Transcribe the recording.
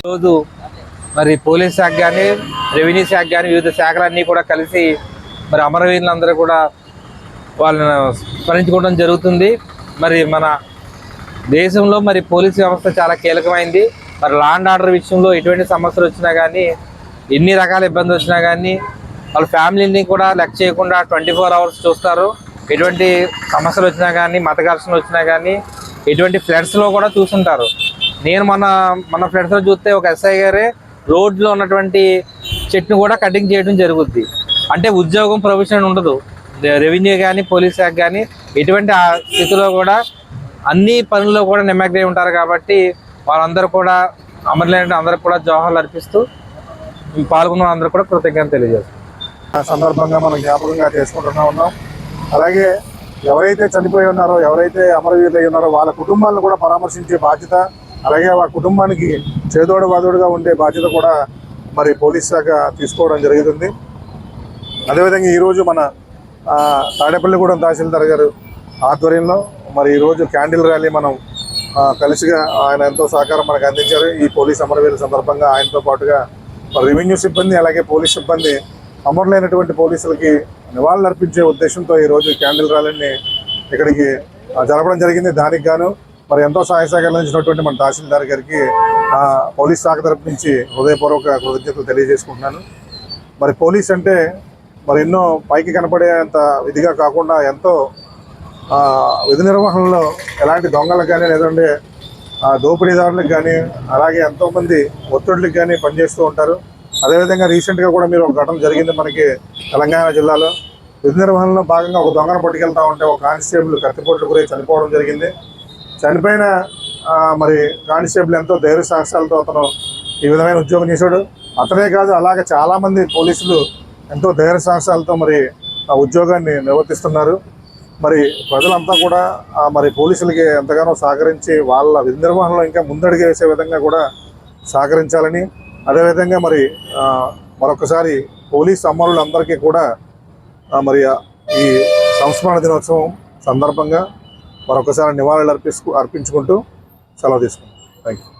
రోజు మరి పోలీస్ శాఖ కానీ రెవెన్యూ శాఖ కానీ వివిధ శాఖలన్నీ కూడా కలిసి మరి అమరవీరులందరూ కూడా వాళ్ళని స్మరించుకోవడం జరుగుతుంది. మరి మన దేశంలో మరి పోలీస్ వ్యవస్థ చాలా కీలకమైంది. మరి లా అండ్ ఆర్డర్ విషయంలో ఎటువంటి సమస్యలు వచ్చినా కానీ, ఎన్ని రకాల ఇబ్బందులు వచ్చినా కానీ వాళ్ళ ఫ్యామిలీని కూడా లెక్క చేయకుండా 24 hours చూస్తారు. ఎటువంటి సమస్యలు వచ్చినా కానీ, మత ఘర్షణలు వచ్చినా కానీ, ఎటువంటి ఫ్లడ్స్లో కూడా చూస్తుంటారు. నేను మన ఫ్లడ్స్లో చూస్తే ఒక ఎస్ఐ గారే రోడ్లో ఉన్నటువంటి చెట్టును కూడా కటింగ్ చేయడం జరుగుద్ది. అంటే ఉద్యోగం ప్రొఫెషన్ ఉండదు. రెవెన్యూ కానీ పోలీస్ శాఖ కానీ ఎటువంటి ఆ స్థితిలో కూడా అన్ని పనుల్లో కూడా నిమగ్నమై ఉంటారు. కాబట్టి వాళ్ళందరూ కూడా అమరులైన అందరూ కూడా జోహార్లు అర్పిస్తూ పాల్గొన్న అందరూ కూడా కృతజ్ఞత తెలియజేస్తారు. ఆ సందర్భంగా మనం జ్ఞాపకంగా ఉన్నాం. అలాగే ఎవరైతే చనిపోయి ఉన్నారో, ఎవరైతే అమరవీరులై ఉన్నారో వాళ్ళ కుటుంబాలను కూడా పరామర్శించే బాధ్యత, అలాగే వాళ్ళ కుటుంబానికి చేదోడు వాదోడుగా ఉండే బాధ్యత కూడా మరి పోలీస్ శాఖ తీసుకోవడం జరుగుతుంది. అదేవిధంగా ఈరోజు మన తాడేపల్లిగూడెం తహసీల్దార్ గారు ఆధ్వర్యంలో మరి ఈరోజు క్యాండిల్ ర్యాలీ మనం కలిసిగా ఆయన ఎంతో సహకారం మనకు అందించారు. ఈ పోలీస్ అమరవీరుల సందర్భంగా ఆయనతో పాటుగా రెవెన్యూ సిబ్బంది, అలాగే పోలీస్ సిబ్బంది అమరులైనటువంటి పోలీసులకి నివాళులు అర్పించే ఉద్దేశంతో ఈరోజు క్యాండిల్ ర్యాలీని ఇక్కడికి జరపడం జరిగింది. దానికి గాను మరి ఎంతో సహాయ సహకారాలు అందించినటువంటి మన తహసీల్దార్ గారికి పోలీస్ శాఖ తరపు నుంచి హృదయపూర్వక కృతజ్ఞతలు తెలియజేసుకుంటున్నాను. మరి పోలీస్ అంటే మరి ఎన్నో పైకి కనపడేంత విధిగా కాకుండా ఎంతో విధి నిర్వహణలో ఎలాంటి దొంగలకు కానీ, లేదంటే దోపిడీదారులకు కానీ, అలాగే ఎంతోమంది ఒత్తిడికి కానీ పనిచేస్తూ ఉంటారు. అదేవిధంగా రీసెంట్గా కూడా మీరు ఒక ఘటన జరిగింది మనకి తెలంగాణ జిల్లాలో. విధి నిర్వహణలో భాగంగా ఒక దొంగను పట్టుకెళ్తా ఉంటే ఒక కానిస్టేబుల్ కత్తిపోట్లు గురై చనిపోవడం జరిగింది. చనిపోయిన మరి కానిస్టేబుల్ ఎంతో ధైర్య సాహసాలతో అతను ఈ విధమైన ఉద్యోగం చేశాడు. అతనే కాదు, అలాగే చాలామంది పోలీసులు ఎంతో ధైర్య సాహసాలతో మరి ఆ ఉద్యోగాన్ని నిర్వర్తిస్తున్నారు. మరి ప్రజలంతా కూడా మరి పోలీసులకి ఎంతగానో సహకరించి వాళ్ళ విధి నిర్వహణలో ఇంకా ముందడుగు వేసే విధంగా కూడా సహకరించాలని, అదేవిధంగా మరి మరొకసారి పోలీస్ అమరులందరికీ కూడా మరి ఈ సంస్మరణ దినోత్సవం సందర్భంగా మరొకసారి నివాళులు అర్పించుకుంటూ సెలవు తీసుకుంటాం. Thank you.